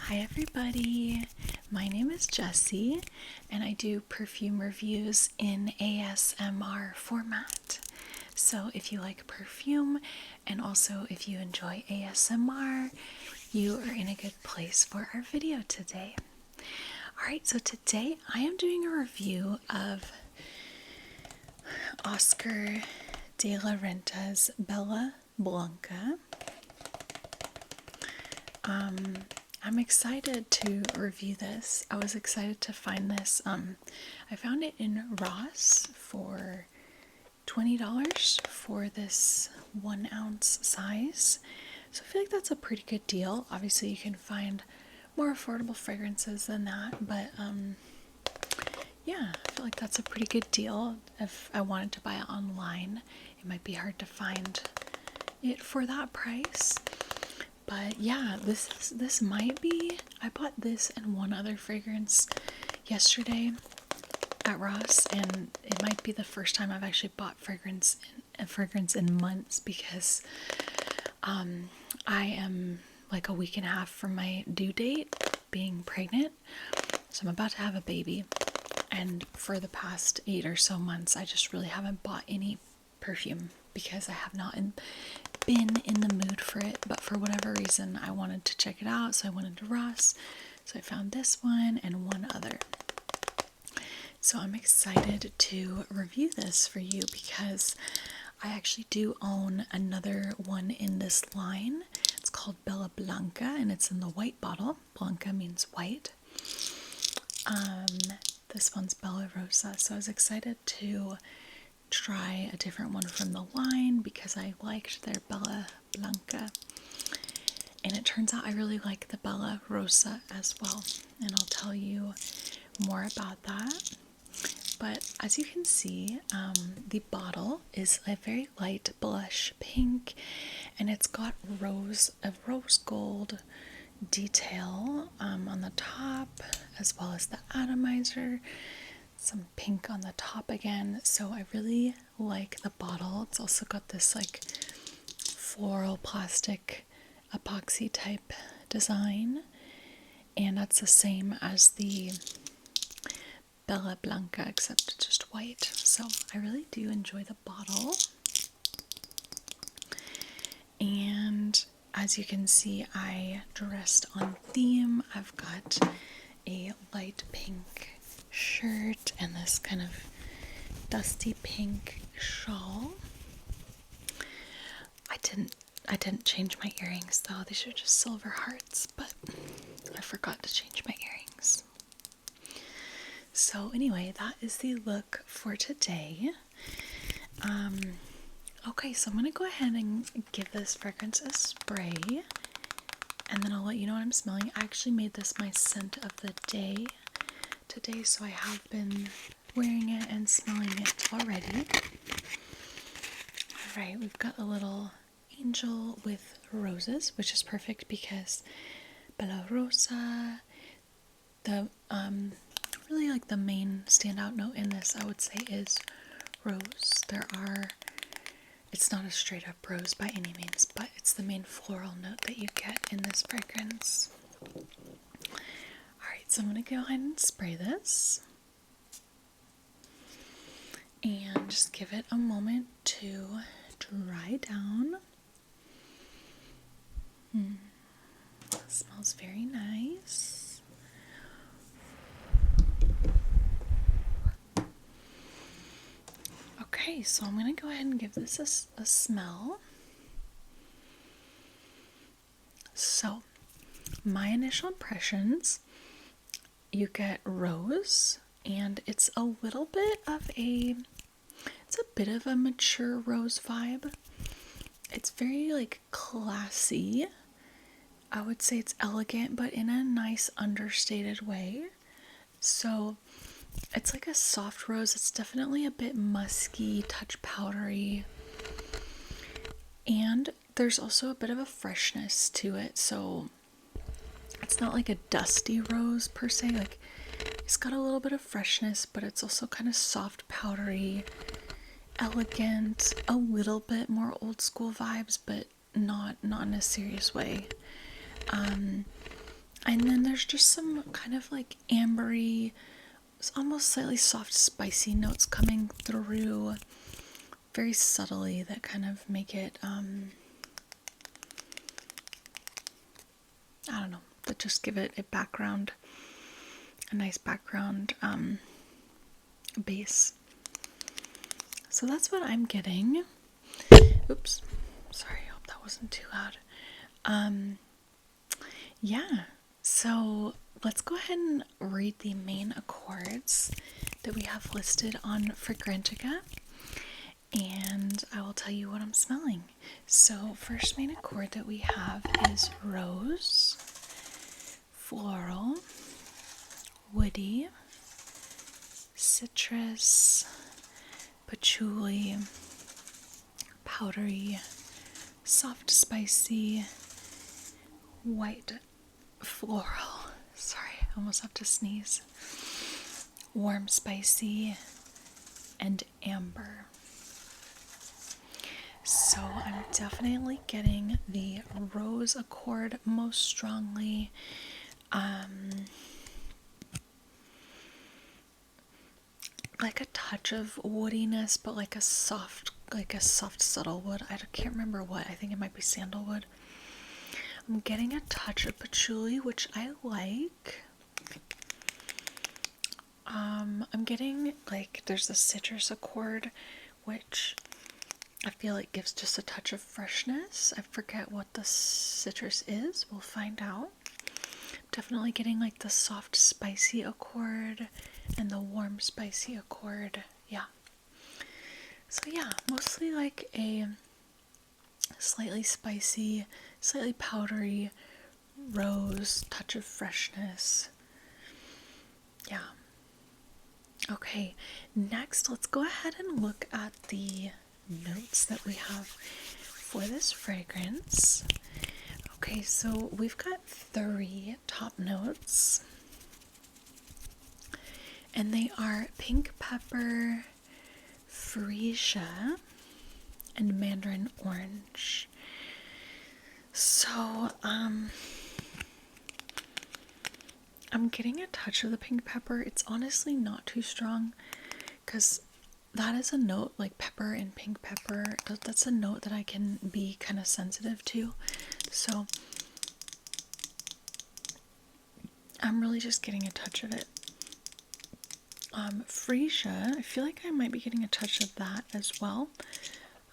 Hi everybody, my name is Jessie and I do perfume reviews in ASMR format. So if you like perfume and also if you enjoy ASMR, you are in a good place for our video today. Alright, so today I am doing a review of Oscar de la Renta's Bella Blanca. I'm excited to review this. I was excited to find this. I found it in Ross for $20 for this 1 ounce size. So I feel like that's a pretty good deal. Obviously you can find more affordable fragrances than that, but yeah, I feel like that's a pretty good deal. If I wanted to buy it online, it might be hard to find it for that price. But yeah, this might be, I bought this and one other fragrance yesterday at Ross, and it might be the first time I've actually bought a fragrance in months, because I am like a week and a half from my due date, being pregnant. So I'm about to have a baby, and for the past 8 or so months I just really haven't bought any perfume because I have not been in the mood for it, but for whatever reason I wanted to check it out, so I went into Ross. So I found this one and one other. So I'm excited to review this for you because I actually do own another one in this line. It's called Bella Blanca and it's in the white bottle. Blanca means white. This one's Bella Rosa, so I was excited to try a different one from the line because I liked their Bella Blanca, and it turns out I really like the Bella Rosa as well, and I'll tell you more about that. But as you can see, the bottle is a very light blush pink, and it's got a rose gold detail on the top, as well as the atomizer. Some pink on the top again, so I really like the bottle. It's also got this like floral plastic epoxy type design, and that's the same as the Bella Blanca except just white. So I really do enjoy the bottle, and as you can see, I dressed on theme. I've got a light pink shirt and this kind of dusty pink shawl. I didn't change my earrings though. These are just silver hearts, but I forgot to change my earrings. So anyway, that is the look for today. Okay, so I'm gonna go ahead and give this fragrance a spray, and then I'll let you know what I'm smelling. I actually made this my scent of the day today, so I have been wearing it and smelling it already. Alright, we've got a little angel with roses, which is perfect because Bella Rosa, the really like the main standout note in this, I would say, is rose. It's not a straight up rose by any means, but it's the main floral note that you get in this fragrance. Alright, so I'm going to go ahead and spray this and just give it a moment to dry down. It smells very nice. Okay, so I'm going to go ahead and give this a smell. So, my initial impressions, you get rose, and it's a bit of a mature rose vibe. It's very like classy. I would say it's elegant, but in a nice understated way. So it's like a soft rose. It's definitely a bit musky, touch powdery, and there's also a bit of a freshness to it. So it's not like a dusty rose per se. Like, it's got a little bit of freshness, but it's also kind of soft, powdery, elegant, a little bit more old school vibes, but not in a serious way. And then there's just some kind of like ambery, it's almost slightly soft, spicy notes coming through very subtly that kind of make it, I don't know, that just give it a background, a nice background base. So that's what I'm getting. Oops, sorry, I hope that wasn't too loud. Yeah, so let's go ahead and read the main accords that we have listed on Fragrantica, and I will tell you what I'm smelling. So first main accord that we have is rose, floral, woody, citrus, patchouli, powdery, soft spicy, white floral, sorry, I almost have to sneeze, warm spicy, and amber. So I'm definitely getting the rose accord most strongly. Like a touch of woodiness, but like a soft subtle wood. I can't remember what. I think it might be sandalwood. I'm getting a touch of patchouli, which I like. I'm getting like there's the citrus accord, which I feel like gives just a touch of freshness. I forget what the citrus is. We'll find out. Definitely getting like the soft spicy accord and the warm spicy accord. Yeah. So yeah, mostly like a slightly spicy, slightly powdery rose, touch of freshness. Yeah. Okay, next let's go ahead and look at the notes that we have for this fragrance. Okay, so we've got 3 top notes, and they are pink pepper, freesia, and mandarin orange. So, I'm getting a touch of the pink pepper. It's honestly not too strong because that is a note, like pepper and pink pepper, that's a note that I can be kind of sensitive to. So I'm really just getting a touch of it. Freesia, I feel like I might be getting a touch of that as well.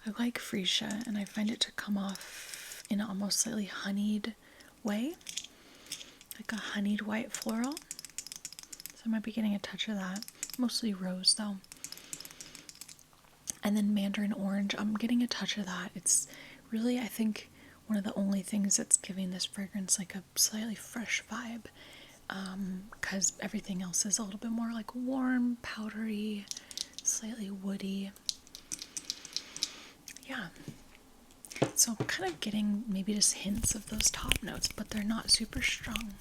I like freesia, and I find it to come off in an almost slightly honeyed way, like a honeyed white floral. So I might be getting a touch of that. Mostly rose though. And then mandarin orange, I'm getting a touch of that. It's really, I think, one of the only things that's giving this fragrance like a slightly fresh vibe. Because everything else is a little bit more like warm, powdery, slightly woody. Yeah. So I'm kind of getting maybe just hints of those top notes, but they're not super strong.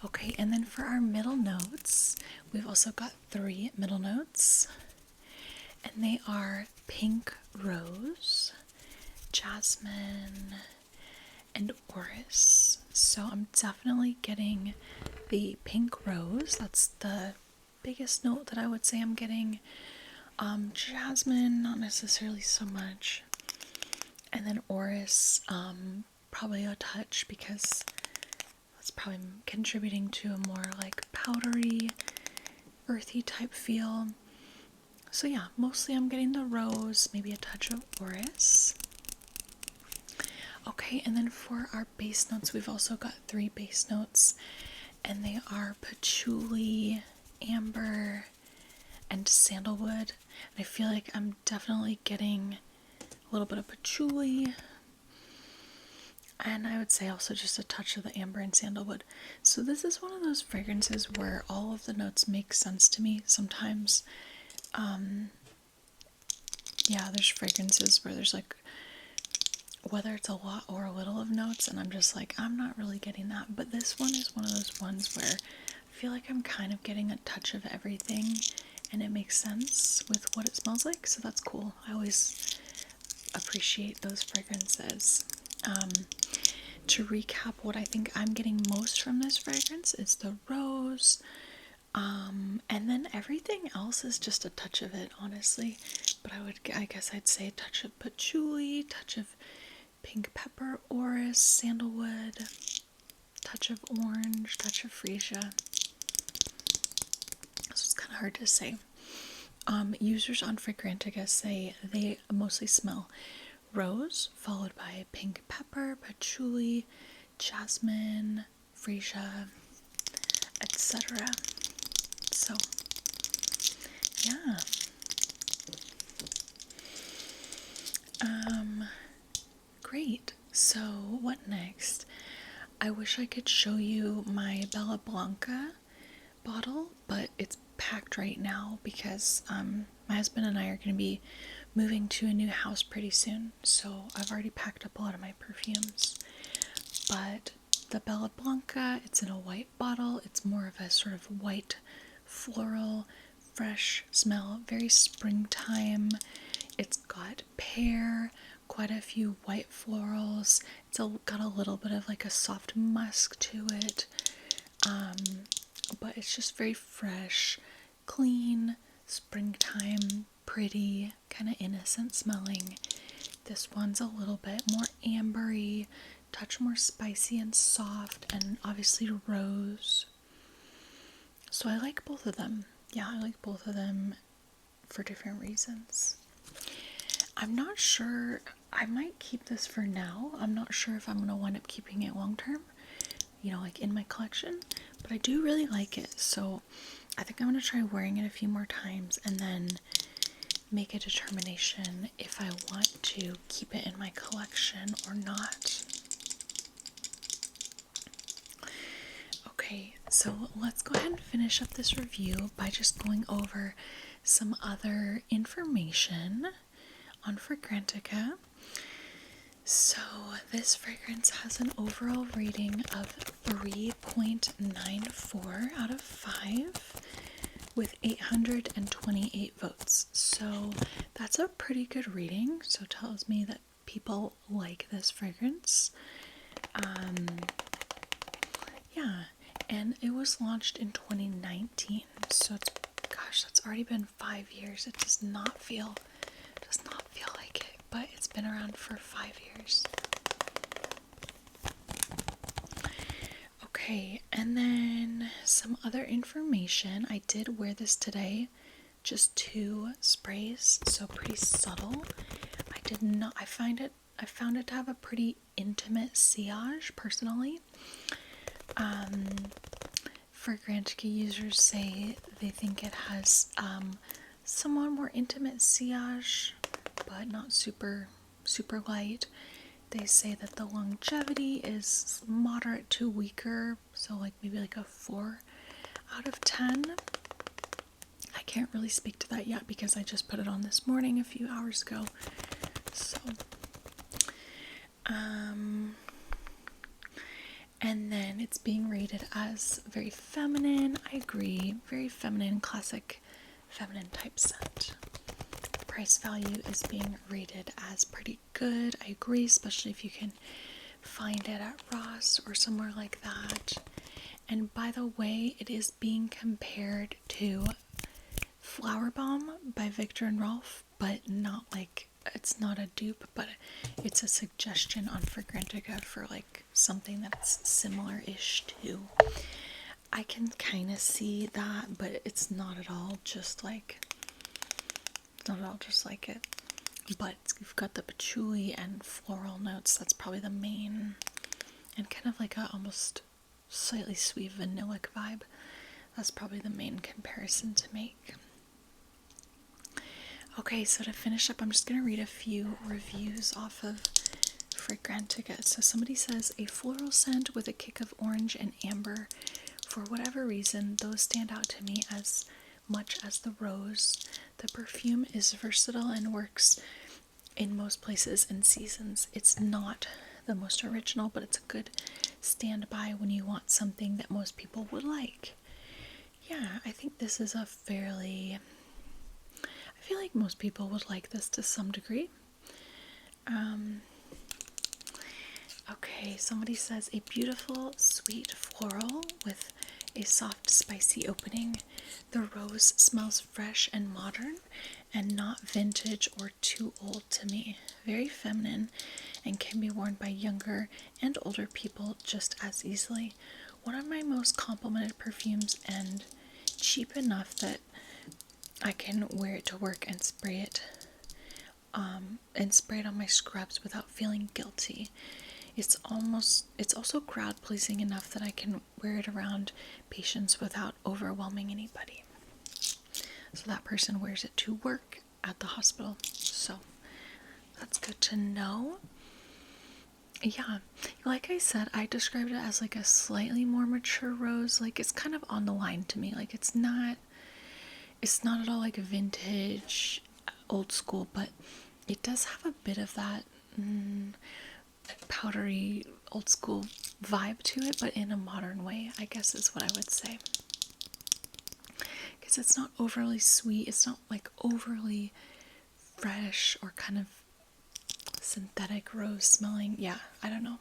Okay, and then for our middle notes, we've also got 3 middle notes, and they are pink rose, jasmine, and orris. So I'm definitely getting the pink rose. That's the biggest note that I would say I'm getting. Jasmine, not necessarily so much. And then orris, probably a touch because that's probably contributing to a more like powdery, earthy type feel. So yeah, mostly I'm getting the rose, maybe a touch of orris. Okay, and then for our base notes, we've also got 3 base notes, and they are patchouli, amber, and sandalwood. And I feel like I'm definitely getting a little bit of patchouli, and I would say also just a touch of the amber and sandalwood. So this is one of those fragrances where all of the notes make sense to me sometimes. Yeah, there's fragrances where there's like, whether it's a lot or a little of notes, and I'm just like, I'm not really getting that. But this one is one of those ones where I feel like I'm kind of getting a touch of everything, and it makes sense with what it smells like, so that's cool. I always appreciate those fragrances. to recap, what I think I'm getting most from this fragrance is the rose, and then everything else is just a touch of it, honestly. But I guess I'd say a touch of patchouli, touch of pink pepper, orris, sandalwood, touch of orange, touch of freesia. So it's kind of hard to say. Users on Fragrantica say they mostly smell rose, followed by pink pepper, patchouli, jasmine, freesia, etc. So, yeah. Great. So, what next? I wish I could show you my Bella Blanca bottle, but it's packed right now because my husband and I are going to be moving to a new house pretty soon. So I've already packed up a lot of my perfumes. But the Bella Blanca, it's in a white bottle. It's more of a sort of white, floral, fresh smell, very springtime. It's got pear, quite a few white florals. It's got a little bit of like a soft musk to it. But it's just very fresh, clean, springtime, pretty, kind of innocent smelling. This one's a little bit more ambery, touch more spicy and soft, and obviously rose. So I like both of them. Yeah, I like both of them for different reasons. I'm not sure, I might keep this for now. I'm not sure if I'm going to wind up keeping it long term, like in my collection, but I do really like it. So I think I'm going to try wearing it a few more times and then make a determination if I want to keep it in my collection or not. Okay, so let's go ahead and finish up this review by just going over some other information on Fragrantica. So this fragrance has an overall rating of 3.94 out of 5 with 828 votes. So that's a pretty good reading. So it tells me that people like this fragrance. Yeah, and it was launched in 2019. So that's already been 5 years. It does not feel like it, but it's been around for 5 years. Okay, and then some other information. I did wear this today, just 2 sprays, so pretty subtle. I found it to have a pretty intimate sillage, personally. Fragrantica users say they think it has somewhat more intimate sillage, but not super light. They say that the longevity is moderate to weaker, so maybe a 4 out of 10. I can't really speak to that yet because I just put it on this morning a few hours ago. So, and then it's being rated as very feminine. I agree, very feminine, classic feminine type scent. Price value is being rated as pretty good. I agree, especially if you can find it at Ross or somewhere like that. And by the way, it is being compared to Flower Bomb by Viktor and Rolf, but not it's not a dupe, but it's a suggestion on Fragrantica for something that's similar-ish to. I can kind of see that, but it's not at all just like it. But you've got the patchouli and floral notes. That's probably the main, and kind of a almost slightly sweet vanillic vibe. That's probably the main comparison to make. Okay, so to finish up, I'm just going to read a few reviews off of Fragrantica. So somebody says, a floral scent with a kick of orange and amber. For whatever reason, those stand out to me as much as the rose. The perfume is versatile and works in most places and seasons. It's not the most original, but it's a good standby when you want something that most people would like. Yeah, I think this is I feel like most people would like this to some degree. Okay, somebody says a beautiful, sweet floral with a soft, spicy opening. The rose smells fresh and modern and not vintage or too old to me. Very feminine and can be worn by younger and older people just as easily. One of my most complimented perfumes and cheap enough that I can wear it to work and spray it on my scrubs without feeling guilty. It's also crowd pleasing enough that I can wear it around patients without overwhelming anybody. So that person wears it to work at the hospital. So that's good to know. Yeah, like I said, I described it as like a slightly more mature rose. Like it's kind of on the line to me. Like it's not at all like a vintage, old school, but it does have a bit of that powdery, old school vibe to it, but in a modern way, I guess is what I would say. Because it's not overly sweet, it's not like overly fresh or kind of synthetic rose smelling. Yeah, I don't know.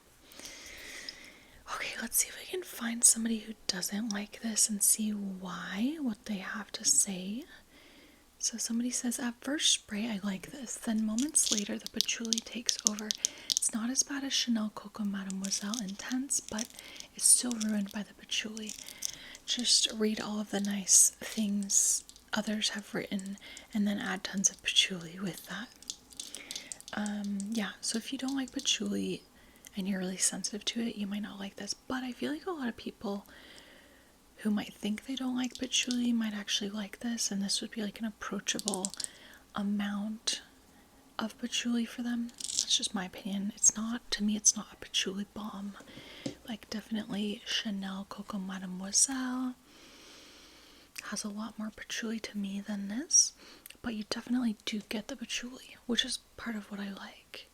Okay, let's see if we can find somebody who doesn't like this and see why, what they have to say. So somebody says, at first spray, I like this. Then moments later, the patchouli takes over. It's not as bad as Chanel Coco Mademoiselle Intense, but it's still ruined by the patchouli. Just read all of the nice things others have written and then add tons of patchouli with that. Yeah, so if you don't like patchouli and you're really sensitive to it, you might not like this. But I feel like a lot of people who might think they don't like patchouli might actually like this, and this would be like an approachable amount of patchouli for them. That's just my opinion. To me, it's not a patchouli bomb. Like, definitely Chanel Coco Mademoiselle has a lot more patchouli to me than this, but you definitely do get the patchouli, which is part of what I like.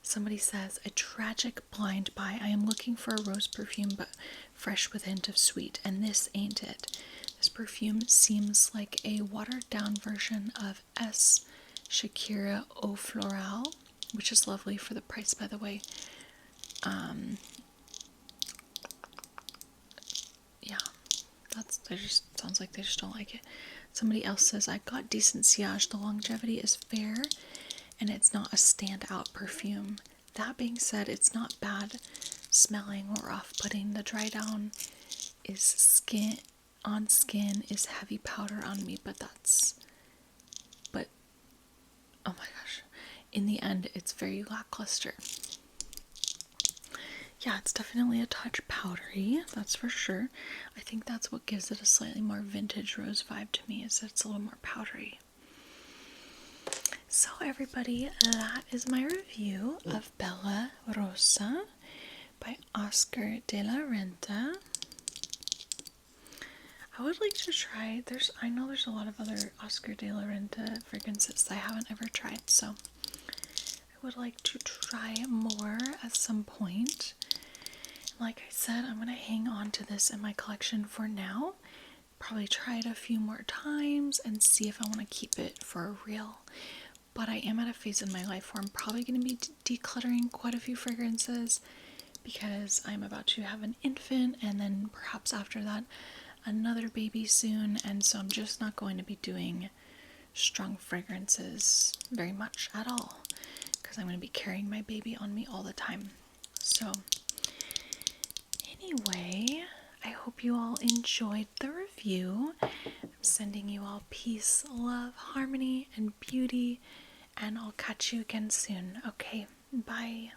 Somebody says, a tragic blind buy. I am looking for a rose perfume, but fresh with a hint of sweet, and this ain't it. This perfume seems like a watered-down version of S. Shakira Eau Florale, which is lovely for the price, by the way. Yeah, that just sounds like they just don't like it. Somebody else says, I got decent sillage. The longevity is fair, and it's not a standout perfume. That being said, it's not bad smelling or off-putting. The dry down is skin is heavy powder on me, but oh my gosh, in the end it's very lackluster. Yeah, it's definitely a touch powdery, that's for sure. I think that's what gives it a slightly more vintage rose vibe to me, is that it's a little more powdery. So everybody, that is my review of Bella Rosa by Oscar de la Renta. I would like to try, I know there's a lot of other Oscar de la Renta fragrances that I haven't ever tried, so I would like to try more at some point. Like I said, I'm going to hang on to this in my collection for now. Probably try it a few more times and see if I want to keep it for real. But I am at a phase in my life where I'm probably going to be decluttering quite a few fragrances because I'm about to have an infant and then perhaps after that another baby soon, and so I'm just not going to be doing strong fragrances very much at all because I'm going to be carrying my baby on me all the time. So anyway, I hope you all enjoyed the review. I'm sending you all peace, love, harmony, and beauty, and I'll catch you again soon. Okay, bye.